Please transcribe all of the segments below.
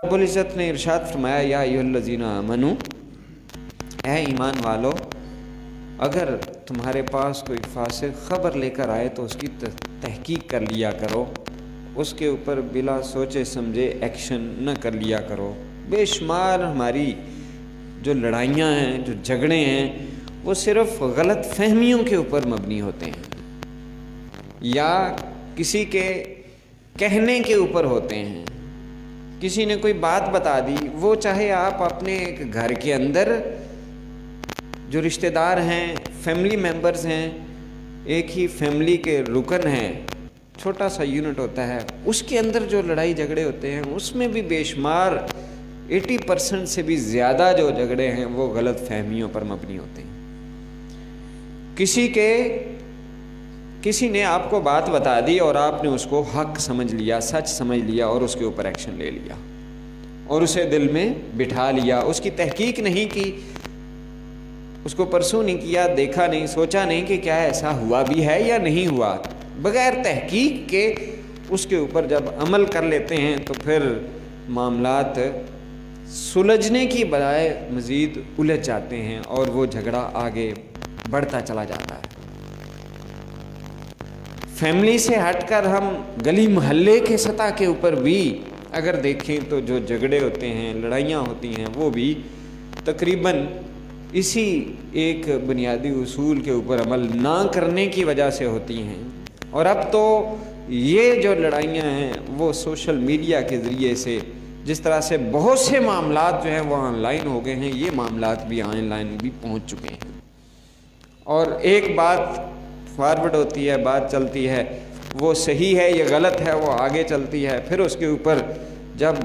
رب العزت نے ارشاد فرمایا یا ایھاالذین آمنو، اے ایمان والو، اگر تمہارے پاس کوئی فاسق خبر لے کر آئے تو اس کی تحقیق کر لیا کرو، اس کے اوپر بلا سوچے سمجھے ایکشن نہ کر لیا کرو۔ بے شمار ہماری جو لڑائیاں ہیں، جو جھگڑے ہیں، وہ صرف غلط فہمیوں کے اوپر مبنی ہوتے ہیں یا کسی کے کہنے کے اوپر ہوتے ہیں۔ کسی نے کوئی بات بتا دی، وہ چاہے آپ اپنے ایک گھر کے اندر جو رشتہ دار ہیں، فیملی ممبرز ہیں، ایک ہی فیملی کے رکن ہیں، چھوٹا سا یونٹ ہوتا ہے، اس کے اندر جو لڑائی جھگڑے ہوتے ہیں اس میں بھی بے شمار 80% سے بھی زیادہ جو جھگڑے ہیں وہ غلط فہمیوں پر مبنی ہوتے ہیں۔ کسی نے آپ کو بات بتا دی اور آپ نے اس کو حق سمجھ لیا، سچ سمجھ لیا اور اس کے اوپر ایکشن لے لیا اور اسے دل میں بٹھا لیا، اس کی تحقیق نہیں کی، اس کو پرسوں نہیں کیا، دیکھا نہیں، سوچا نہیں کہ کیا ایسا ہوا بھی ہے یا نہیں ہوا، بغیر تحقیق کے اس کے اوپر جب عمل کر لیتے ہیں تو پھر معاملات سلجھنے کی بجائے مزید الجھ جاتے ہیں اور وہ جھگڑا آگے بڑھتا چلا جاتا ہے۔ فیملی سے ہٹ کر ہم گلی محلے کے سطح کے اوپر بھی اگر دیکھیں تو جو جھگڑے ہوتے ہیں، لڑائیاں ہوتی ہیں، وہ بھی تقریباً اسی ایک بنیادی اصول کے اوپر عمل نہ کرنے کی وجہ سے ہوتی ہیں۔ اور اب تو یہ جو لڑائیاں ہیں وہ سوشل میڈیا کے ذریعے سے، جس طرح سے بہت سے معاملات جو ہیں وہ آن لائن ہو گئے ہیں، یہ معاملات بھی آن لائن بھی پہنچ چکے ہیں، اور ایک بات فارورڈ ہوتی ہے، بات چلتی ہے، وہ صحیح ہے یہ غلط ہے، وہ آگے چلتی ہے، پھر اس کے اوپر جب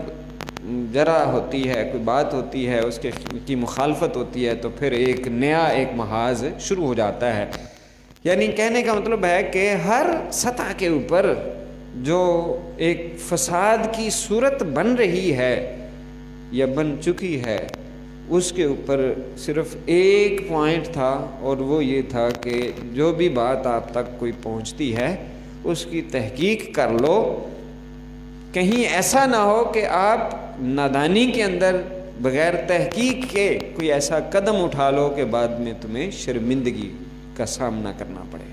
ذرا ہوتی ہے، کوئی بات ہوتی ہے، اس کی مخالفت ہوتی ہے، تو پھر ایک نیا ایک محاذ شروع ہو جاتا ہے۔ یعنی کہنے کا مطلب ہے کہ ہر سطح کے اوپر جو ایک فساد کی صورت بن رہی ہے یا بن چکی ہے، اس کے اوپر صرف ایک پوائنٹ تھا، اور وہ یہ تھا کہ جو بھی بات آپ تک کوئی پہنچتی ہے اس کی تحقیق کر لو، کہیں ایسا نہ ہو کہ آپ نادانی کے اندر بغیر تحقیق کے کوئی ایسا قدم اٹھا لو کہ بعد میں تمہیں شرمندگی کا سامنا کرنا پڑے۔